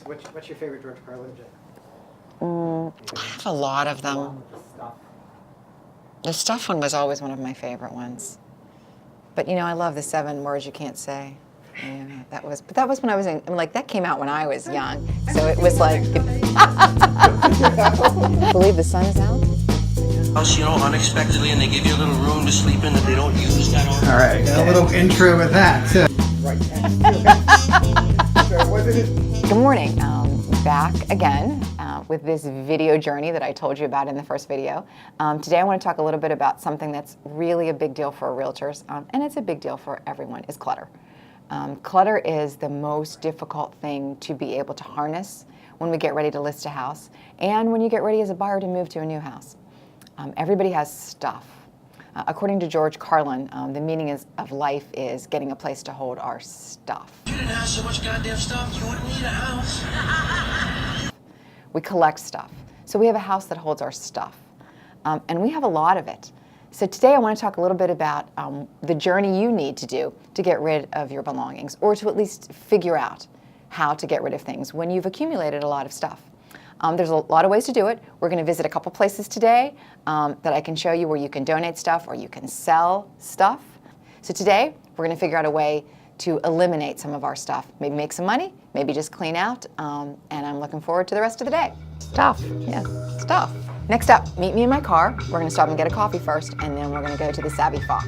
What's your favorite George Carlin joke? I have a lot of them. Along with the stuff. The stuff one was always one of my favorite ones. But I love the 7 words you can't say. That was when I was that came out when I was young. So it was like, believe the sun is out? Unexpectedly, and they give you a little room to sleep in that they don't use that often. All right, got a little intro with that. Right. Good morning. Back again with this video journey that I told you about in the first video. Today I want to talk a little bit about something that's really a big deal for realtors, and it's a big deal for everyone, is clutter. Clutter is the most difficult thing to be able to harness when we get ready to list a house and when you get ready as a buyer to move to a new house. Everybody has stuff. According to George Carlin, the meaning of life is getting a place to hold our stuff. If you didn't have so much goddamn stuff, you wouldn't need a house. We collect stuff. So we have a house that holds our stuff. And we have a lot of it. So today I want to talk a little bit about the journey you need to do to get rid of your belongings, or to at least figure out how to get rid of things when you've accumulated a lot of stuff. There's a lot of ways to do it. We're going to visit a couple places today that I can show you where you can donate stuff or you can sell stuff. So today we're going to figure out a way to eliminate some of our stuff. Maybe make some money, maybe just clean out, and I'm looking forward to the rest of the day. Stuff, yeah, stuff. Next up, meet me in my car. We're going to stop and get a coffee first, and then we're going to go to the Savvy Fox.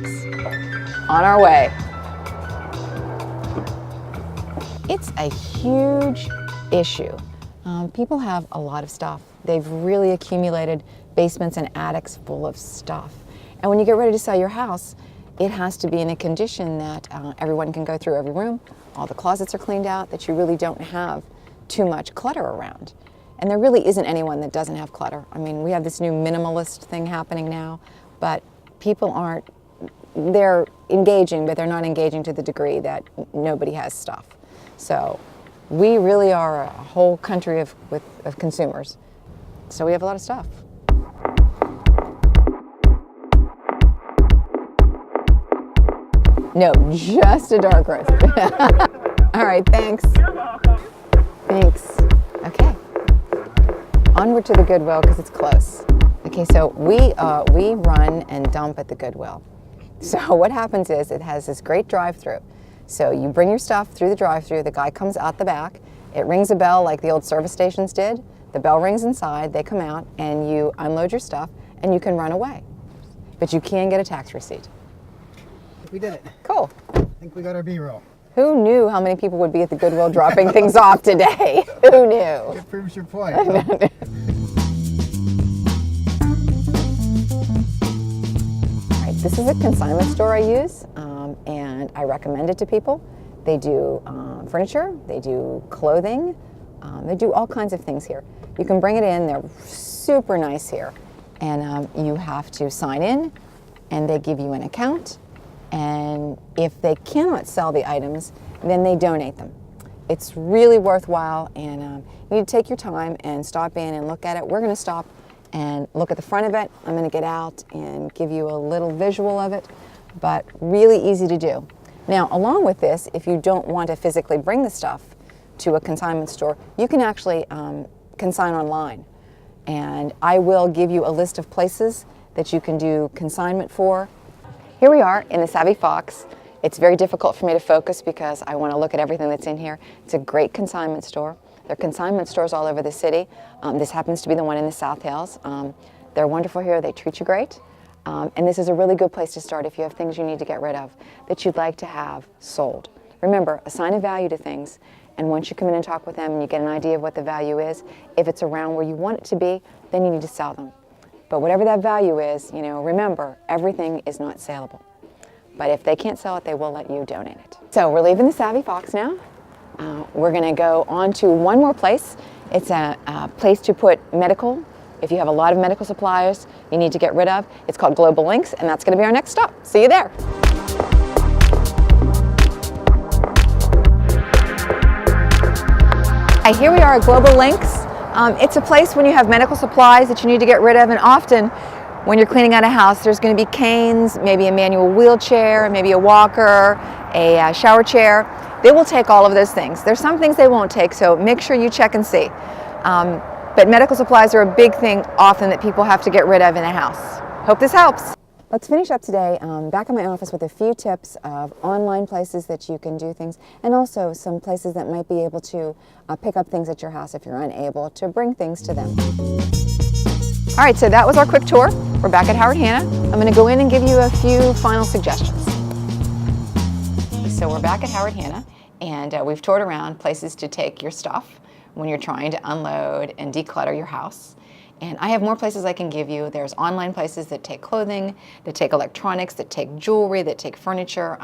On our way. It's a huge issue. People have a lot of stuff. They've really accumulated basements and attics full of stuff. And when you get ready to sell your house, it has to be in a condition that everyone can go through every room, all the closets are cleaned out, that you really don't have too much clutter around. And there really isn't anyone that doesn't have clutter. I mean, we have this new minimalist thing happening now, but people they're engaging, but they're not engaging to the degree that nobody has stuff. So we really are a whole country of consumers. So we have a lot of stuff. No, just a dark roast. All right, thanks. You're welcome. Thanks. Okay. Onward to the Goodwill because it's close. Okay, so we run and dump at the Goodwill. So what happens is it has this great drive-through. So you bring your stuff through the drive-through, the guy comes out the back, it rings a bell like the old service stations did, the bell rings inside, they come out, and you unload your stuff, and you can run away. But you can get a tax receipt. We did it. Cool. I think we got our B-roll. Who knew how many people would be at the Goodwill dropping things off today? Who knew? It proves your point. All right, this is a consignment store I use, and I recommend it to people. They do furniture, they do clothing, they do all kinds of things here. You can bring it in, they're super nice here. And you have to sign in, and they give you an account. And if they cannot sell the items, then they donate them. It's really worthwhile, and you need to take your time and stop in and look at it. We're going to stop and look at the front of it. I'm going to get out and give you a little visual of it, but really easy to do. Now, along with this, if you don't want to physically bring the stuff to a consignment store, you can actually consign online. And I will give you a list of places that you can do consignment for. Here we are in the Savvy Fox. It's very difficult for me to focus because I want to look at everything that's in here. It's a great consignment store. There are consignment stores all over the city. This happens to be the one in the South Hills. They're wonderful here. They treat you great. And this is a really good place to start if you have things you need to get rid of that you'd like to have sold. Remember, assign a value to things, and once you come in and talk with them and you get an idea of what the value is, if it's around where you want it to be, then you need to sell them. But whatever that value is, remember, everything is not saleable. But if they can't sell it, they will let you donate it. So we're leaving the Savvy Fox now. We're going to go on to one more place. It's a place to put medical. If you have a lot of medical supplies you need to get rid of, it's called Global Links, and that's going to be our next stop. See you there. Here we are at Global Links. It's a place when you have medical supplies that you need to get rid of, and often when you're cleaning out a house, there's going to be canes, maybe a manual wheelchair, maybe a walker, a shower chair, They will take all of those things. There's some things they won't take, so make sure you check and see. But medical supplies are a big thing often that people have to get rid of in a house. Hope this helps. Let's finish up today back in my office with a few tips of online places that you can do things, and also some places that might be able to pick up things at your house if you're unable to bring things to them. All right, so that was our quick tour. We're back at Howard Hanna. I'm going to go in and give you a few final suggestions. So we're back at Howard Hanna, and we've toured around places to take your stuff when you're trying to unload and declutter your house. And I have more places I can give you. There's online places that take clothing, that take electronics, that take jewelry, that take furniture,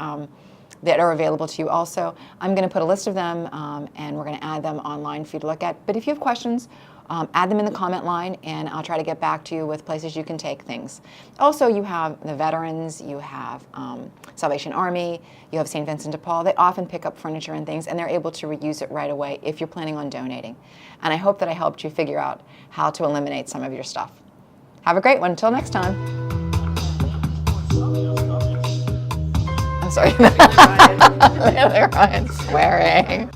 that are available to you also. I'm going to put a list of them and we're going to add them online for you to look at. But if you have questions, add them in the comment line and I'll try to get back to you with places you can take things. Also, you have the veterans, you have Salvation Army, you have St. Vincent de Paul. They often pick up furniture and things and they're able to reuse it right away if you're planning on donating. And I hope that I helped you figure out how to eliminate some of your stuff. Have a great one. Until next time. I'm sorry. Ryan swearing.